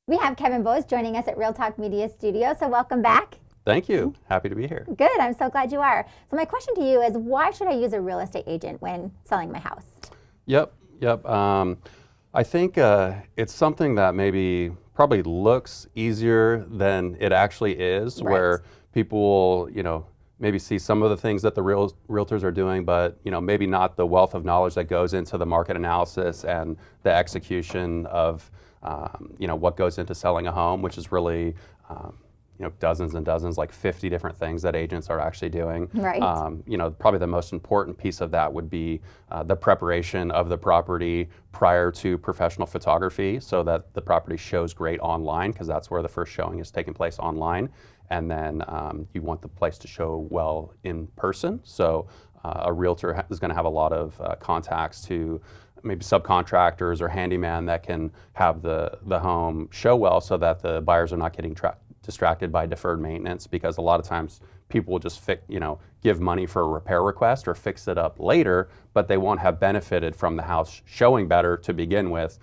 We have Kevin Bose joining us at Real Talk Media Studio, so welcome back. Thank you. Happy to be here. Good, I'm so glad you are. So my question to you is, why should I use a real estate agent when selling my house? Yep. I think it's something that probably looks easier than it actually is, Right. where people will, maybe see some of the things that the realtors are doing, but maybe not the wealth of knowledge that goes into the market analysis and the execution of, what goes into selling a home, which is really, dozens and dozens, like 50 different things that agents are actually doing. Right. Probably the most important piece of that would be the preparation of the property prior to professional photography, so that the property shows great online, because that's where the first showing is taking place, online. And then you want the place to show well in person. So a realtor is going to have a lot of contacts to maybe subcontractors or handyman that can have the home show well, so that the buyers are not getting distracted by deferred maintenance, because a lot of times people will just give money for a repair request or fix it up later, but they won't have benefited from the house showing better to begin with,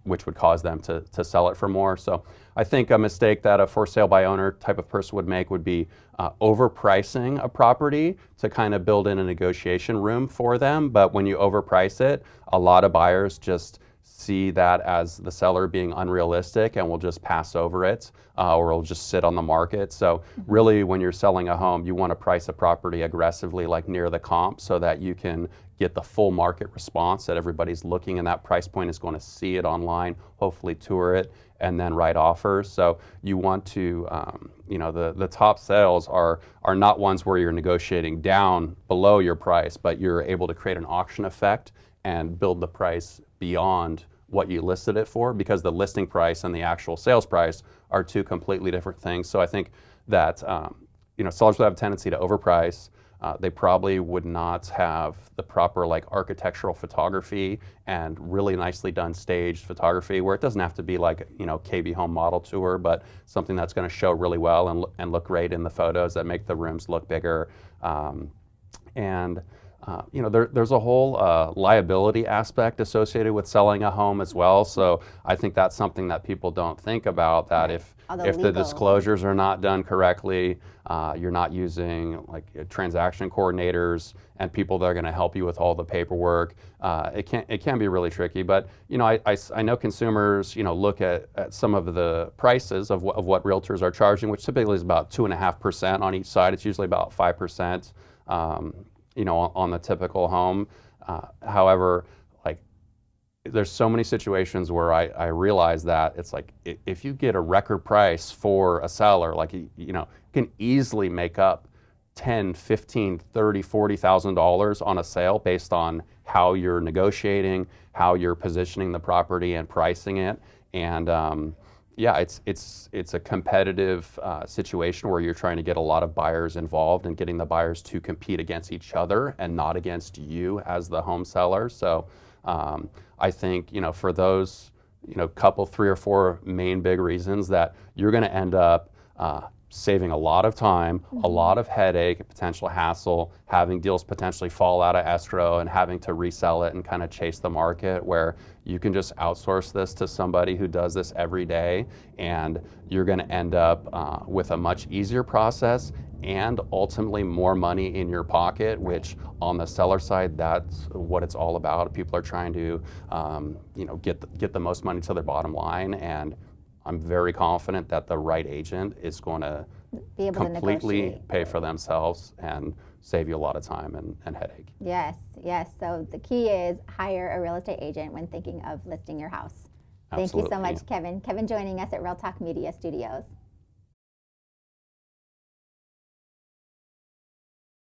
which would cause them to sell it for more. So I think a mistake that a for sale by owner type of person would make would be overpricing a property to kind of build in a negotiation room for them. But when you overprice it, a lot of buyers just see that as the seller being unrealistic and will just pass over it, or will just sit on the market. So really, when you're selling a home, you want to price a property aggressively, like near the comp, so that you can get the full market response that everybody's looking, and that price point is going to see it online, hopefully tour it, and then write offers. So you want to, the top sales are not ones where you're negotiating down below your price, but you're able to create an auction effect and build the price beyond what you listed it for, because the listing price and the actual sales price are two completely different things. So I think that sellers would have a tendency to overprice. They probably would not have the proper architectural photography and really nicely done staged photography, where it doesn't have to be like KB home model tour, but something that's going to show really well and look great in the photos that make the rooms look bigger. There's a whole liability aspect associated with selling a home as well. So I think that's something that people don't think about, that Right. if the disclosures are not done correctly, you're not using transaction coordinators and people that are going to help you with all the paperwork. It can be really tricky. But I know consumers look at some of the prices of what realtors are charging, which typically is about 2.5% on each side. It's usually about 5%. On the typical home. However, there's so many situations where I realize that it's if you get a record price for a seller, you can easily make up $10, $15, $30, $40,000 on a sale based on how you're negotiating, how you're positioning the property and pricing it. And it's a competitive situation where you're trying to get a lot of buyers involved and getting the buyers to compete against each other and not against you as the home seller. So I think for those couple, 3 or 4 main big reasons, that you're going to end up saving a lot of time, a lot of headache, potential hassle, having deals potentially fall out of escrow and having to resell it and kind of chase the market, where you can just outsource this to somebody who does this every day, and you're going to end up with a much easier process and ultimately more money in your pocket, which on the seller side, that's what it's all about. People are trying to get the most money to their bottom line, and I'm very confident that the right agent is going to be able completely to pay for themselves and save you a lot of time and headache. Yes. So the key is hire a real estate agent when thinking of listing your house. Absolutely. Thank you so much, Kevin. Kevin joining us at Real Talk Media Studios.